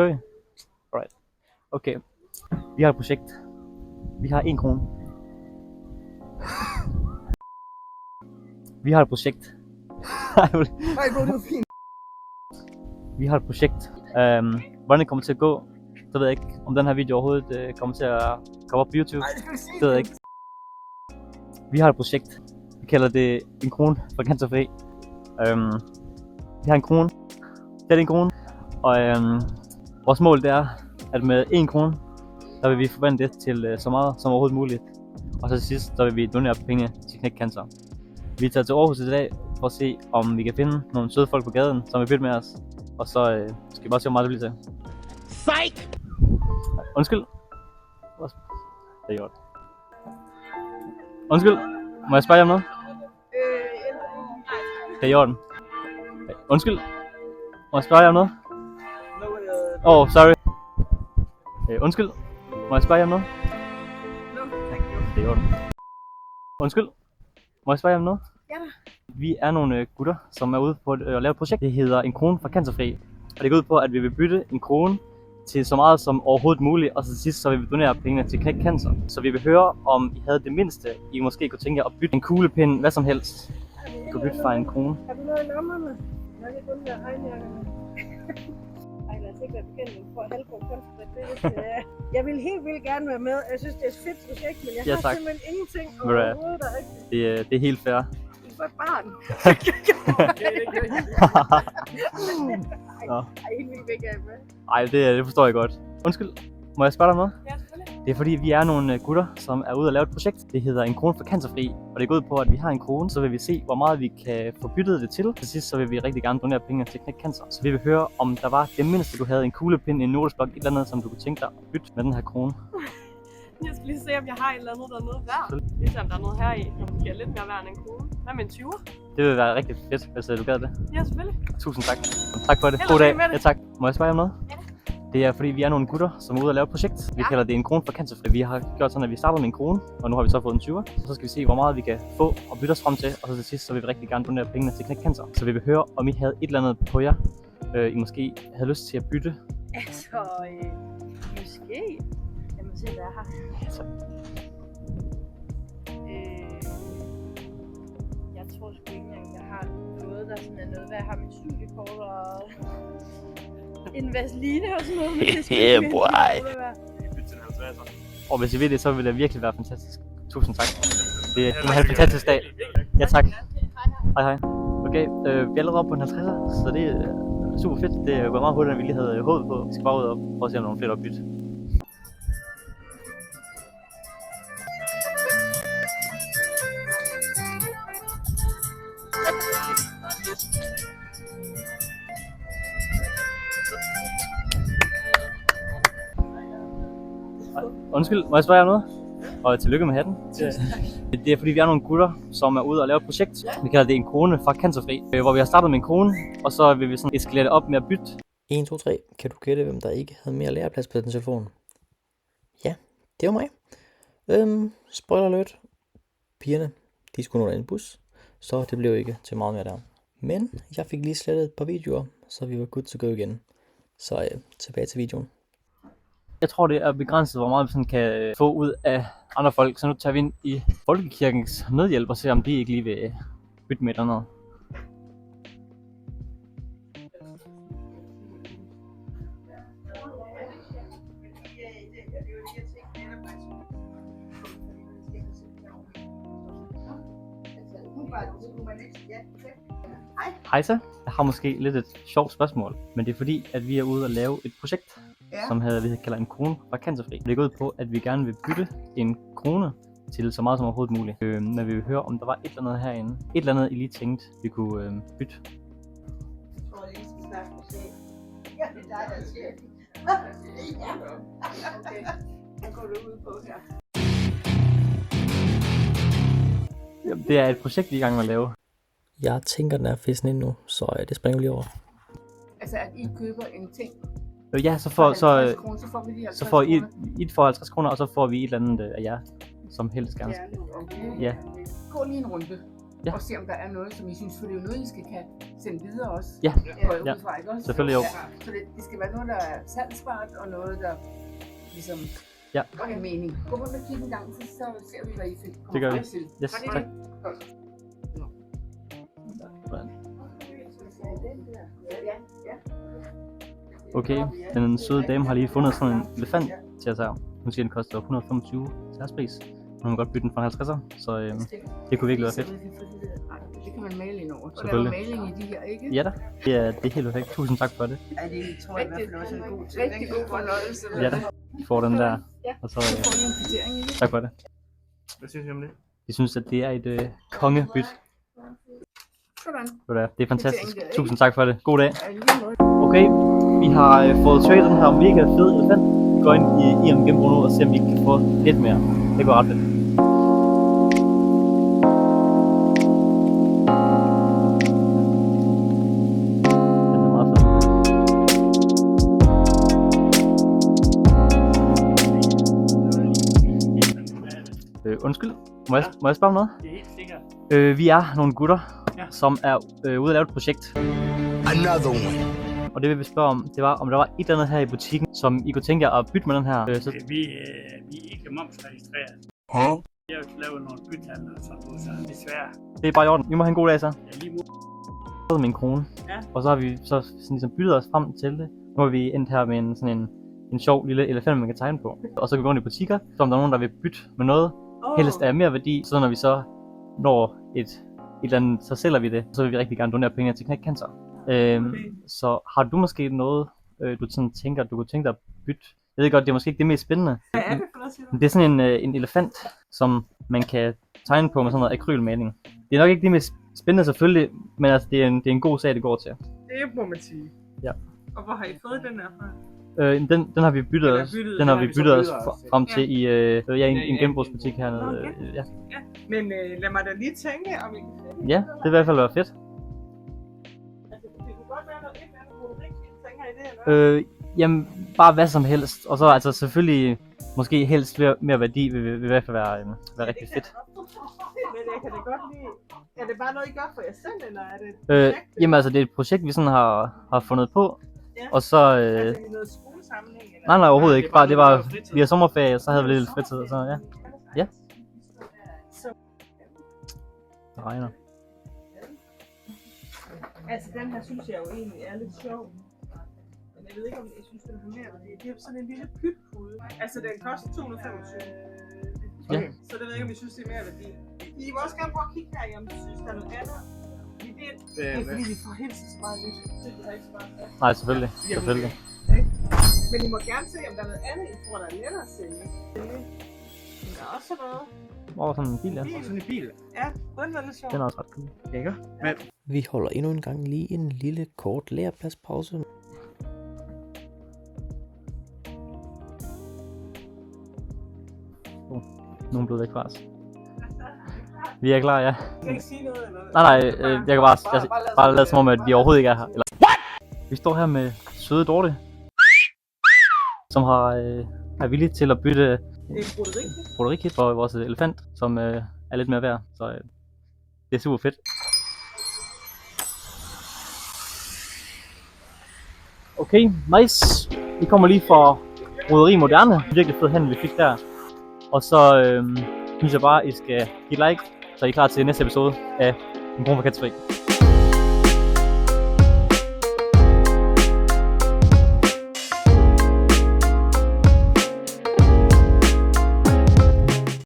Skal vi? Alright. Okay. Vi har et projekt. Vi har 1 krone. Vi har et projekt. Nej, det var fint. Vi har et projekt. Hvordan det kommer til at gå, så ved jeg ikke, om den her video overhovedet kommer til at komme op på YouTube. Nej, det skal du sige. Det ved jeg ikke. Vi har et projekt. Vi kalder det 1 krone for cancerfri. Vi har 1 krone. Det er 1 krone. Og vores mål det er, at med 1 krone, der vil vi forvente det til så meget som overhovedet muligt. Og så til sidst, der vil vi donere penge til Knæk Cancer. Vi er taget til Aarhus i dag for at se, om vi kan finde nogle søde folk på gaden, som vil bytte med os. Og så skal vi bare se, hvor meget det bliver til. Psych! Undskyld. Det er gjort. Undskyld. Må jeg spørge jer om noget? Det er i orden. Undskyld. Må jeg spørge jer om noget? Sorry. Undskyld. Må jeg spørge jer om noget? Det er i orden. Undskyld. Må jeg spørge jer om noget? Ja da. Vi er nogle gutter, som er ude på at lave et projekt. Det hedder 1 krone for cancerfri. Og det går ud på, at vi vil bytte 1 krone til så meget som overhovedet muligt. Og så til sidst, så vil vi donere pengene til Knæk Cancer. Så vi vil høre, om I havde det mindste, I måske kunne tænke jer at bytte en kuglepind, hvad som helst. I kunne bytte fra 1 krone. Har du noget i lommerne? Jeg kan kun være egenjakkerne. Ej, lad os ikke være bekendt for halvbrug kunst. Jeg vil helt vildt gerne være med. Jeg synes, det er et fedt projekt, men jeg har simpelthen ingenting overhovedet, der er rigtigt. Det er helt fair. For et barn. Ej, helt vildt ikke med. Ej, det forstår jeg godt. Undskyld, må jeg spørge dig om noget? Ja, selvfølgelig. Det er fordi, vi er nogle gutter, som er ude at lave et projekt. Det hedder 1 krone for cancerfri. Og det går ud på, at vi har 1 krone, så vil vi se, hvor meget vi kan få byttet det til. Til sidst, så vil vi rigtig gerne donere penge til Knæk Cancer. Så vi vil høre, om der var det mindste, du havde en kuglepind, en notesblok, et eller andet, som du kunne tænke dig at bytte med den her krone. Jeg skal lige se, om jeg har et eller andet, der er noget værd. Ligesom der er noget her i, som giver lidt mere værd end en krone. Hvad med en 20'er? Det vil være rigtig fedt, hvis du gad det. Ja, selvfølgelig. Tusind tak. Tak for det. God dag. Ja, tak. Må jeg spørge jer om noget? Ja. Det er fordi, vi er nogle gutter, som er ude at lave et projekt. Vi kalder det 1 krone for cancerfri. Vi har gjort sådan, at vi starter med 1 krone, og nu har vi så fået en 20'er. Så skal vi se, hvor meget vi kan få og bytte os frem til. Og så til sidst, så vil vi rigtig gerne donere pengene til Knæk Cancer. Så vi vil høre, om I havde et eller andet på jer, I måske havde lyst til at bytte. Altså, måske. Lad mig se, hvad jeg har. Ja, tak. Jeg tror sgu ikke engang, jeg har noget, der sådan er noget, hvad jeg har mit studiekort og en vaseline og sådan noget. Yeah, boy. Og hvis I vil det, så vil det virkelig være fantastisk. Tusind tak. Det må have en fantastisk dag. Ja, tak. Hej hej. Okay, vi er allerede oppe på en 50'er, så det er super fedt. Det er gået meget hurtigt, end vi lige havde håbet på. Vi skal bare ud og prøve at se, om der er nogle flere opbytte. Undskyld, må jeg spørge jer om noget? Og tillykke med hatten. Det er fordi, vi er nogle gutter, som er ude og lave et projekt. Vi kalder det 1 krone for cancerfri, hvor vi har startet med 1 krone, og så vil vi sådan eskalere det op med at bytte. 1, 2, 3. Kan du gætte, hvem der ikke havde mere læreplads på den telefon? Ja, det var mig. Spoiler alert. Pigerne, de skulle nå en bus, så det blev ikke til meget mere der. Men jeg fik lige slettet et par videoer, så vi var good to go igen. Så tilbage til videoen. Jeg tror, det er begrænset, hvor meget vi sådan kan få ud af andre folk. Så nu tager vi ind i Folkekirkens nødhjælp og ser, om de ikke lige vil bytte med et eller andet. Hej så. Jeg har måske lidt et sjovt spørgsmål, men det er fordi, at vi er ude og lave et projekt, som vi kalder 1 krone for cancerfri. Det går ud på, at vi gerne vil bytte 1 krone til så meget som overhovedet muligt. Men vi vil høre, om der var et eller andet herinde. Et eller andet, I lige tænkte, vi kunne bytte. Jeg tror, jeg skal snakke med chef. Ja, det er dig, der er chef. Ja. Okay, hvad går du ud på her? Jamen, det er et projekt, vi er i gang med at lave. Jeg tænker, den er fissen ind nu, så det springer vi lige over. Altså, at I køber en ting. Ja, så får I får 50 kroner, og så får vi et eller andet af jer, som helst gerne. Okay. Ja. Gå lige en runde. Ja. Og se om der er noget, som I synes, for det er jo noget, I skal kan sende videre også. Ja, Ja. Udefra, ikke også? Selvfølgelig jo. Så det skal være noget, der er salgsbart, og noget, der ligesom giver mening. Gå rundt og kigge en gang, så ser vi, hvad I fik. Det gør vi. Til. Yes, tak. Okay, den søde dame har lige fundet sådan en elefant til os her. Hun siger, den koster 125 særspris. Hun kan godt bytte den for en 50'er, så det kunne virkelig være fedt. Det kan man male ind over. Og der er Selvfølgelig. maling i de her, ikke? Ja da, det er helt perfekt. Tusind tak for det. Ja, det tror jeg i hvert fald også er en god ting. Rigtig god fornøjelse. Ja da, I får den der. Og så Så får I en kvittering, ikke? tak for det. Hvad synes I om det? Vi synes, at det er et kongebyt. Sådan. Det er fantastisk. Tusind tak for det. God dag. Ja, lige måde. Okay, vi har fået tradet den her mega fede elefant. Vi går ind i om genbrug nu og ser, om vi kan få lidt mere. Det går ret fedt. Den er meget fed. Undskyld, må jeg spørge om noget? Det er helt sikkert. Vi er nogle gutter, som er ude at lave et projekt. Another one. Og det vi vil spørge om, det var, om der var et eller andet her i butikken, som I kunne tænke jer at bytte med den her. Vi er ikke momsregistreret. Jeg har lavet nogle bythandler og sådan noget, så desværre. Det er bare i orden. I må have en god dag så. Ja, lige Jeg med en krone. Ja. Og så har vi så sådan ligesom byttet os frem til det. Nu er vi endt her med en sjov lille elefant, man kan tegne på. Og så kan vi gå rundt i butikker, så om der er nogen, der vil bytte med noget. Helst er mere værdi, så når vi så når et eller andet, så sælger vi det. Så vil vi rigtig gerne donere penge til Knæk Cancer. Så har du måske noget, du sådan tænker, du kunne tænke dig at bytte? Jeg ved godt, det er måske ikke det mest spændende. Hvad er det for noget, siger du? Det er sådan en elefant, som man kan tegne på med sådan noget akrylmaling. Det er nok ikke det mest spændende selvfølgelig, men altså, det er en god sag, det går til. Det må man sige. Ja. Og hvor har I fået den her fra? Den har vi byttet os. Den har vi byttet os frem til i en genbrugsbutik hernede. Okay. Ja. Men lad mig da lige tænke, om I kan finde Ja, det vil i hvert fald være fedt. Altså, det kunne godt være noget et eller andet motorik, tænker I det, eller? Jamen, bare hvad som helst. Og så altså selvfølgelig, måske helst mere værdi, vil i hvert fald være rigtig fedt. Men jeg kan da godt lide. Er det bare noget, I gør for jer selv, eller er det et projekt? Jamen altså, det er et projekt, vi sådan har fundet på. Ja. Og så... Altså i noget skolesammenhæng, eller? Nej, overhovedet ikke. Bare det var, vi har sommerferie, og så havde vi lidt fritid, og så ja. Ja. Det regner. Altså den her synes jeg jo egentlig er lidt sjov. Men jeg ved ikke om jeg synes den har mere værdi. Det er sådan en lille pytpude. Altså den koster 225. Ja. Så det ved jeg ikke om I synes det er mere værdi. I må også gerne prøve at kigge her, om I synes der er noget andet. Det er fordi vi får helt så meget nyt. Det er ikke så meget fast. Nej, selvfølgelig. Selvfølgelig. Men I må gerne se om der er noget andet, I tror der er lettere at sælge. Men der er også noget. Sådan en bil, ja. sådan en bil. Ja, den var lidt sjov. Den er også ret cool. Ikke? Men Vi holder endnu en gang lige en lille kort lærepladspause. Nu er blevet væk fra os. Vi er klar, ja. Jeg kan ikke sige noget, eller? Nej, jeg kan bare lade som om, at vi overhovedet ikke er her. Eller... Vi står her med søde Dorte, som er villig til at bytte broderikkit for vores elefant, som er lidt mere værd. Så det er super fedt. Okay, nice. Vi kommer lige fra Broderi Moderne. Virkelig fed handel, vi fik der. Og så synes jeg bare, I skal give like, så I er klar til næste episode af En Brun for Kattefri.